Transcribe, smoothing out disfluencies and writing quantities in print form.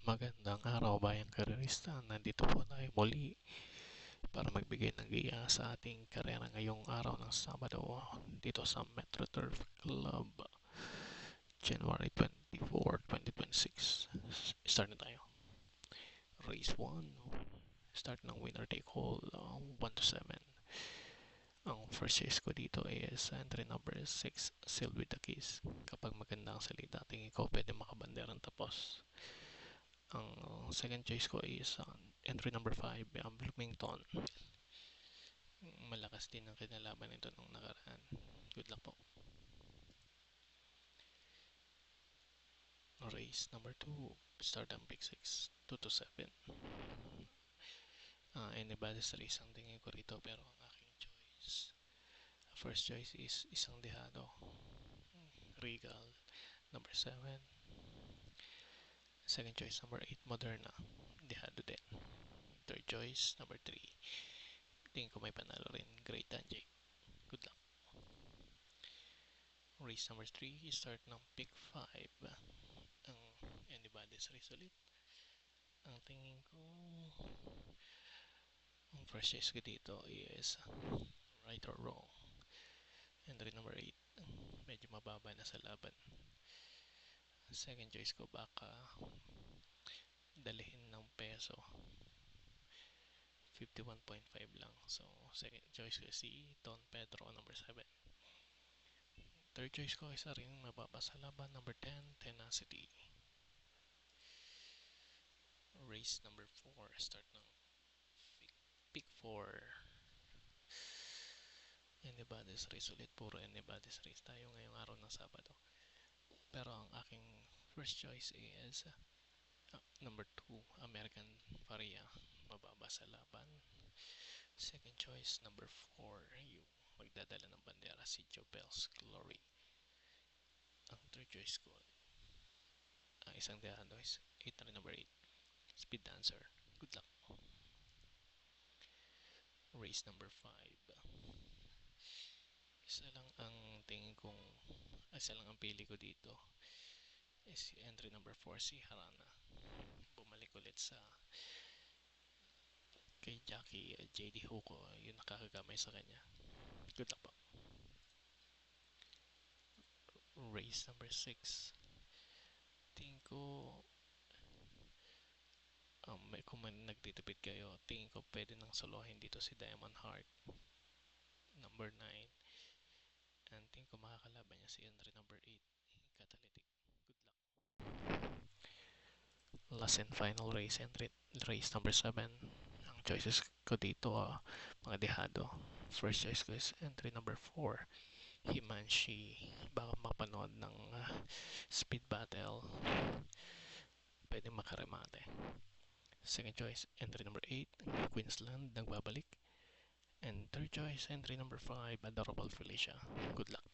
Magandang araw, bayang karerista. Nandito po tayo muli para magbigay ng giya sa ating karera ngayong araw ng Sabado dito sa Metro Turf Club, January 24, 2026. Start na tayo. Race 1. Start ng winner take all, 1 to 7. Ang first choice ko dito is entry number 6, Sealed with the Keys. Kapag maganda ang salita, tingin ko pwede makabanderang tapos. Ang second choice ko is entry number 5, Bloomington. Malakas din ang kinalaban nito nung nakaraan. Good luck po. Race number 2, start ang pick 6, 2 to 7. Anybody's race ang tingin ko rito, pero ang aking choice, first choice is isang dehado, Regal, number 7. Second choice, number 8, Moderna, dehado din. Third choice, number 3, tingin ko may panalo rin, Great Tanjay. Good luck. Race number 3, start ng pick 5. Ang anybody's race ulit. Ang tingin ko, ang first choice ko dito is right or wrong. Entry number 8, medyo mababa na sa laban. Second choice ko, baka dalhin ng peso, 51.5 lang. So, second choice ko si Don Pedro, number 7. Third choice ko isa rin mababa sa laban, number 10, Tenacity. Race number 4, start ng pick 4. Anybody's race ulit, puro anybody's race tayo ngayong araw ng Sabado. Pero ang aking first choice is number 2, American Faria, mababa sa laban. Second choice, number 4, yung magdadala ng bandera, si Jobel's Glory. Ang third choice ko, isang dehado is number 8, Speed Dancer. Good luck. Race number 5. Isa lang ang pili ko dito is entry number 4, si Harana. Bumalik ulit sa kay Jackie JD Huko, yung nakakagamay sa kanya. Good luck po. Race number 6. Tingin ko kung nagtitipid kayo, tingin ko pwede nang solohin dito si Diamond Heart, number 9. And tingin ko makakalaban niya si entry number 8, Catalytic. Good luck. Last and final race, entry race number 7. Ang choices ko dito, mga dehado. First choice ko is entry number 4, Himanshi. Baka mapanood ng speed battle, pwede makaremate. Second choice, entry number 8, Queensland, nagbabalik. And third choice, entry number 5, Adorable Felicia. Good luck.